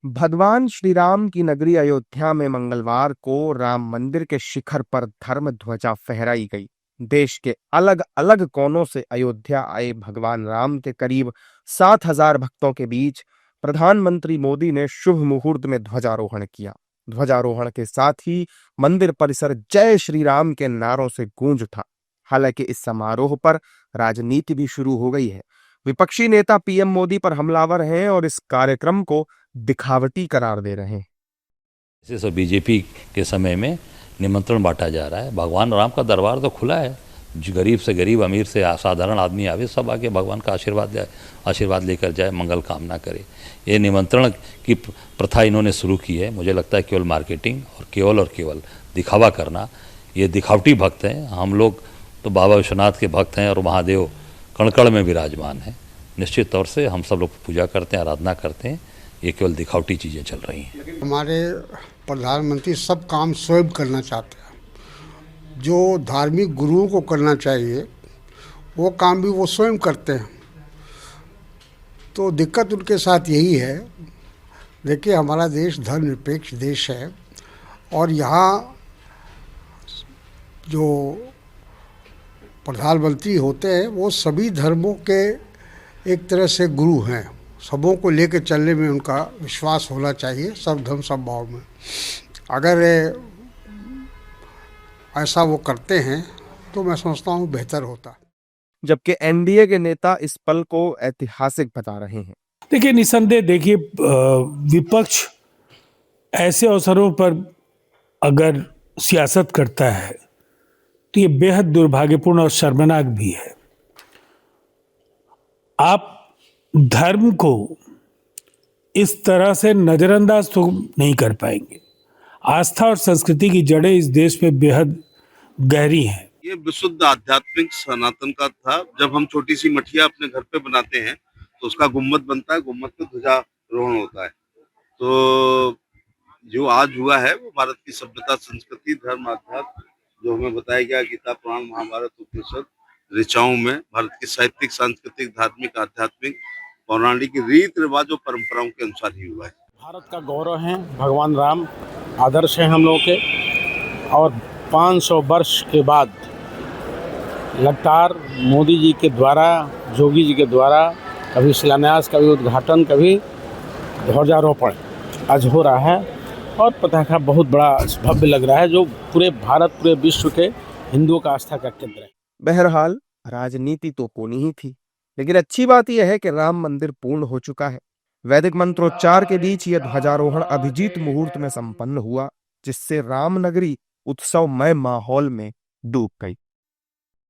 भगवान श्री राम की नगरी अयोध्या में मंगलवार को राम मंदिर के शिखर पर धर्म ध्वजा फहराई गई। देश के अलग अलग कोनों से अयोध्या आए भगवान राम के करीब 7,000 भक्तों के बीच प्रधानमंत्री मोदी ने शुभ मुहूर्त में ध्वजारोहण किया। ध्वजारोहण के साथ ही मंदिर परिसर जय श्री राम के नारों से गूंज उठा। हालांकि इस समारोह पर राजनीति भी शुरू हो गई है। विपक्षी नेता पीएम मोदी पर हमलावर हैं और इस कार्यक्रम को दिखावटी करार दे रहे हैं। जैसे बीजेपी के समय में निमंत्रण बांटा जा रहा है। भगवान राम का दरबार तो खुला है, जो गरीब से गरीब, अमीर से साधारण आदमी आवे, सब आके भगवान का आशीर्वाद लेकर जाए, मंगल कामना करे। ये निमंत्रण की प्रथा इन्होंने शुरू की है। मुझे लगता है केवल मार्केटिंग और केवल दिखावा करना, ये दिखावटी भक्त हैं। हम लोग तो बाबा विश्वनाथ के भक्त हैं और महादेव कण में विराजमान हैं। निश्चित तौर से हम सब लोग पूजा करते हैं, आराधना करते हैं। ये केवल दिखावटी चीज़ें चल रही हैं। हमारे प्रधानमंत्री सब काम स्वयं करना चाहते हैं। जो धार्मिक गुरुओं को करना चाहिए वो काम भी वो स्वयं करते हैं। तो दिक्कत उनके साथ यही है। देखिए, हमारा देश धर्मनिरपेक्ष देश है और यहाँ जो प्रधानमंत्री होते हैं वो सभी धर्मों के एक तरह से गुरु हैं। सबों को लेकर चलने में उनका विश्वास होना चाहिए, सब धर्म सब भाव में। अगर ऐसा वो करते हैं तो मैं समझता हूँ बेहतर होता। जबकि एनडीए के नेता इस पल को ऐतिहासिक बता रहे हैं। देखिए, निसंदेह देखिए, विपक्ष ऐसे अवसरों पर अगर सियासत करता है तो ये बेहद दुर्भाग्यपूर्ण और शर्मनाक भी है। आप धर्म को इस तरह से नजरअंदाज तो नहीं कर पाएंगे। आस्था और संस्कृति की जड़ें इस देश में बेहद गहरी हैं। ये विशुद्ध आध्यात्मिक सनातन का था। जब हम छोटी सी मठिया अपने घर पे बनाते हैं तो उसका गुम्मद बनता है, गुम्मद पे ध्वजारोहण होता है। तो जो आज हुआ है वो भारत की सभ्यता, संस्कृति, धर्म, अध्यात्म, जो हमें बताया गया गीता, पुराण, महाभारत, उपनिषद, ऋचाओं में भारत की साहित्यिक, सांस्कृतिक, धार्मिक, आध्यात्मिक, पौराणिक रीत रिवाज और परंपराओं के अनुसार ही हुआ है। भारत का गौरव है भगवान राम, आदर्श हैं हम लोगों के। और 500 वर्ष के बाद लगातार मोदी जी के द्वारा, जोगी जी के द्वारा कभी शिलान्यास, कभी उद्घाटन, कभी ध्वजारोपण आज हो रहा है और पताका बहुत बड़ा भव्य लग रहा है, जो पूरे भारत, पूरे विश्व के हिंदुओं का आस्था का केंद्र है। बहरहाल राजनीति तो होनी ही थी, लेकिन अच्छी बात यह है कि राम मंदिर पूर्ण हो चुका है। वैदिक मंत्रोच्चार के बीच यह ध्वजारोहण अभिजीत मुहूर्त में संपन्न हुआ, जिससे राम नगरी उत्सवमय माहौल में डूब गई।